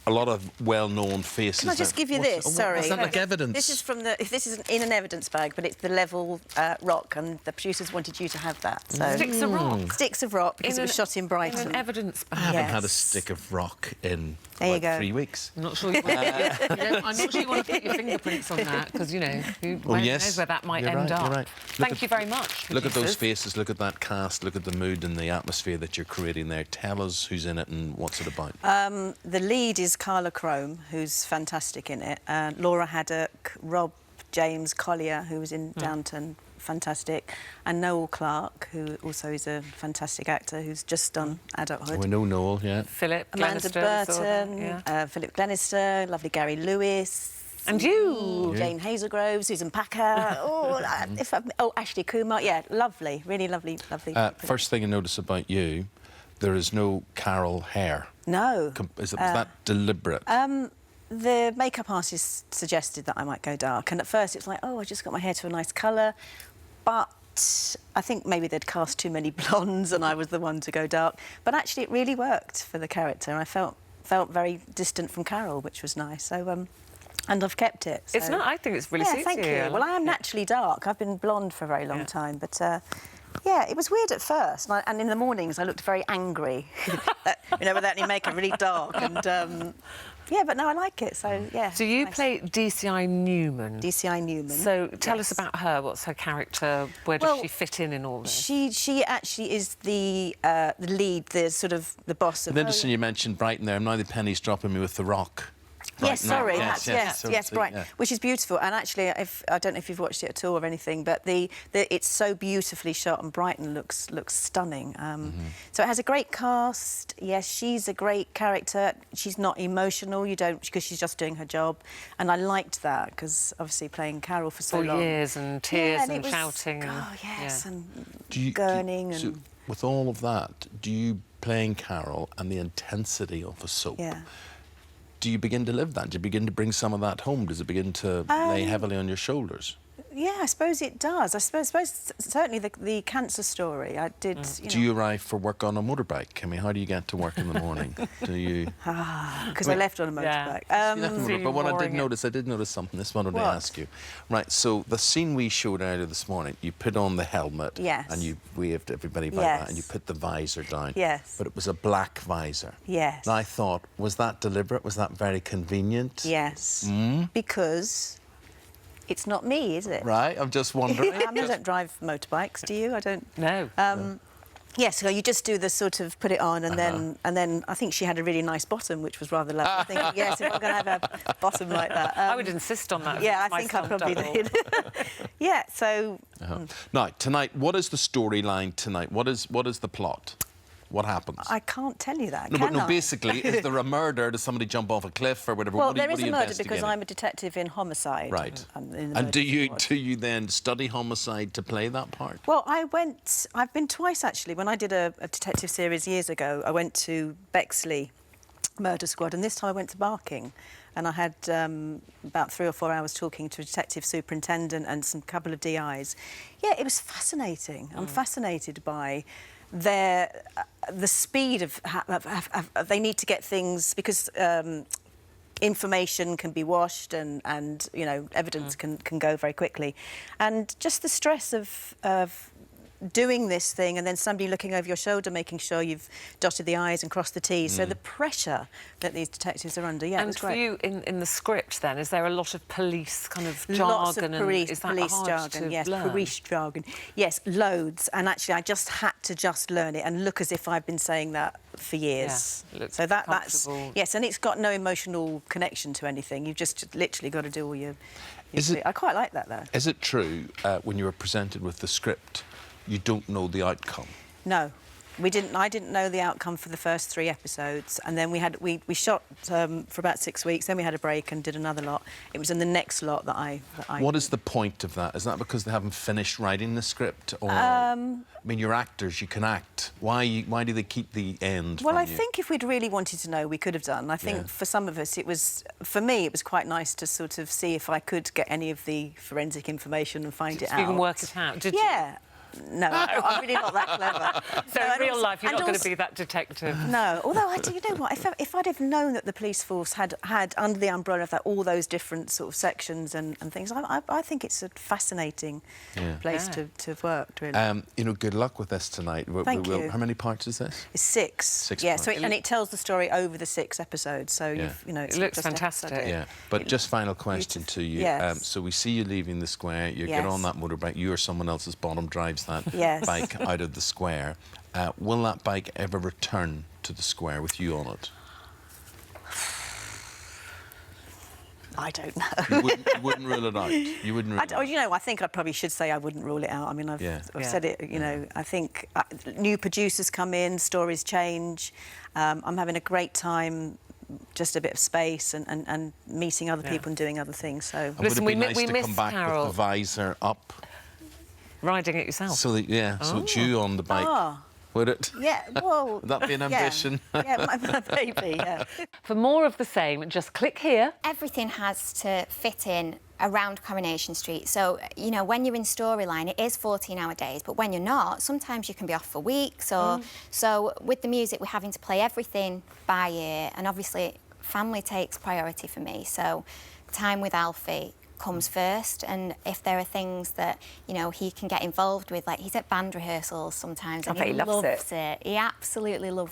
a lot of well-known faces. Can I just give you this? Sorry. Is that like evidence? This is from the... This isn't in an evidence bag, but it's the level rock, and the producers wanted you to have that. So. Sticks of rock? Sticks of rock, because it was shot in Brighton. In an evidence bag? I haven't had a stick of rock in, there you go. 3 weeks. I'm not sure you want I'm not sure you want to put your fingerprints on that, because, you know, who knows where that might end up. You're right. Thank you very much, Look at those faces, look at that cast, look at the mood and the atmosphere that you're creating there. Tell us who's in it and what's it about. The lead is Carla Crome, who's fantastic in it. Laura Haddock, Rob James Collier, who was in Downton, fantastic. And Noel Clarke, who also is a fantastic actor, who's just done Adulthood. We know Noel, yeah. Phillip Amanda Burton, Philip Glenister, lovely Gary Lewis. And you. Jane Hazelgrove, Susan Packer. Ashley Kumar. Yeah, lovely, really lovely. First thing I notice about you, there is no Carol hair. No. Was that deliberate? The makeup artist suggested that I might go dark, and at first it's like, oh, I just got my hair to a nice colour, but I think maybe they'd cast too many blondes and I was the one to go dark. But actually it really worked for the character. I felt very distant from Carol, which was nice. So, and I've kept it. So. It's not. I think it's really suits thank you. Well, I am naturally dark. I've been blonde for a very long time, but yeah, it was weird at first. And in the mornings, I looked very angry, you know, without any makeup, really dark. And yeah, but no, I like it. So yeah. So you play DCI Newman. DCI Newman. So tell us about her. What's her character? Where does she fit in all this? She actually is the lead, the sort of the boss of. It's interesting you mentioned Brighton there. Now the penny's dropping me with The Rock. Yes, sorry, yes, Brighton, yeah. which is beautiful. And actually, I don't know if you've watched it at all or anything, but it's so beautifully shot, and Brighton looks stunning. So it has a great cast. Yes, she's a great character. She's not emotional. You don't, because she's just doing her job. And I liked that, because obviously playing Carol for so long. 4 years and tears and shouting. Oh yes, and gurning. and. So with all of that, do you playing Carol and the intensity of a soap? Yeah. Do you begin to live that? Do you begin to bring some of that home? Does it begin to lay heavily on your shoulders? Yeah, I suppose it does. I suppose certainly the cancer story. I did. Do you arrive for work on a motorbike? I mean, how do you get to work in the morning? Do you? Because I left on a motorbike. But what I did notice something. This one I wanted to ask you. Right. So the scene we showed earlier this morning, you put on the helmet. Yes. And you waved everybody by that, and you put the visor down. Yes. But it was a black visor. Yes. And I thought, was that deliberate? Was that very convenient? Yes. Because. It's not me, is it? Right, I'm just wondering. I don't drive motorbikes, do you? I don't... No. Yes, so you just do the sort of put it on, and then I think she had a really nice bottom, which was rather lovely. I think, yes, if I'm going to have a bottom like that. I would insist on that. Yeah, I think I probably did. Yeah, so... Now, tonight, what is the storyline tonight? What is the plot? What happens? I can't tell you that, No, basically, is there a murder? Does somebody jump off a cliff or whatever? Well, there is a murder because I'm a detective in homicide. Right. And do you then study homicide to play that part? Well, I've been twice, actually. When I did a detective series years ago, I went to Bexley Murder Squad, and this time I went to Barking. And I had about 3 or 4 hours talking to a detective superintendent and some couple of DIs. Yeah, it was fascinating. I'm fascinated by the speed of they need to get things, because information can be washed and you know, evidence can go very quickly, and just the stress of doing this thing and then somebody looking over your shoulder making sure you've dotted the I's and crossed the T's. So the pressure that these detectives are under, it was great. And for you, in the script then, is there a lot of police kind of jargon? Lots of police jargon, yes, police jargon. Yes, loads. And actually I just had to learn it and look as if I've been saying that for years. Yeah, so that's... Yes, and it's got no emotional connection to anything. You've just literally got to do all your... I quite like that, though. Is it true, when you were presented with the script, you don't know the outcome? No, we didn't. I didn't know the outcome for the first 3 episodes, and then we shot for about 6 weeks. Then we had a break and did another lot. It was in the next lot that I. What is the point of that? Is that because they haven't finished writing the script, or I mean, you're actors, you can act. Why do they keep the end? Well, I think if we'd really wanted to know, we could have done. I think for some of us, for me, it was quite nice to sort of see if I could get any of the forensic information and find it out. You can work it out. Did you? Yeah. No, I'm really not that clever. So in real life, you're not going to be that detective. No, although you know what? If I'd have known that the police force had under the umbrella of that all those different sort of sections and things, I think it's a fascinating place to have worked. Really. You know, good luck with this tonight. Thank you. How many parts is this? It's 6. 6 yeah. parts. So and it tells the story over the 6 episodes. So you know, it looks fantastic. Yeah. But just final question to you. Yes. So we see you leaving the square. You get on that motorbike. You or someone else's bottom drives that bike out of the square. Will that bike ever return to the square with you on it? I don't know. You wouldn't rule it out. You wouldn't rule it out. You know, I think I probably should say I wouldn't rule it out. I mean, I've said it. You know, I think new producers come in, stories change. I'm having a great time. Just a bit of space and meeting other people and doing other things. So would it be nice to come back with the visor up, riding it yourself? So that, so it's you on the bike. Would it? Yeah, well... Would that be an ambition? Yeah, maybe, yeah. For more of the same, just click here. Everything has to fit in around Coronation Street. So, you know, when you're in storyline, it is 14-hour days, but when you're not, sometimes you can be off for weeks or... So, with the music, we're having to play everything by ear, and obviously, family takes priority for me. So, time with Alfie comes first, and if there are things that, you know, he can get involved with, like he's at band rehearsals sometimes and he loves it. He absolutely loves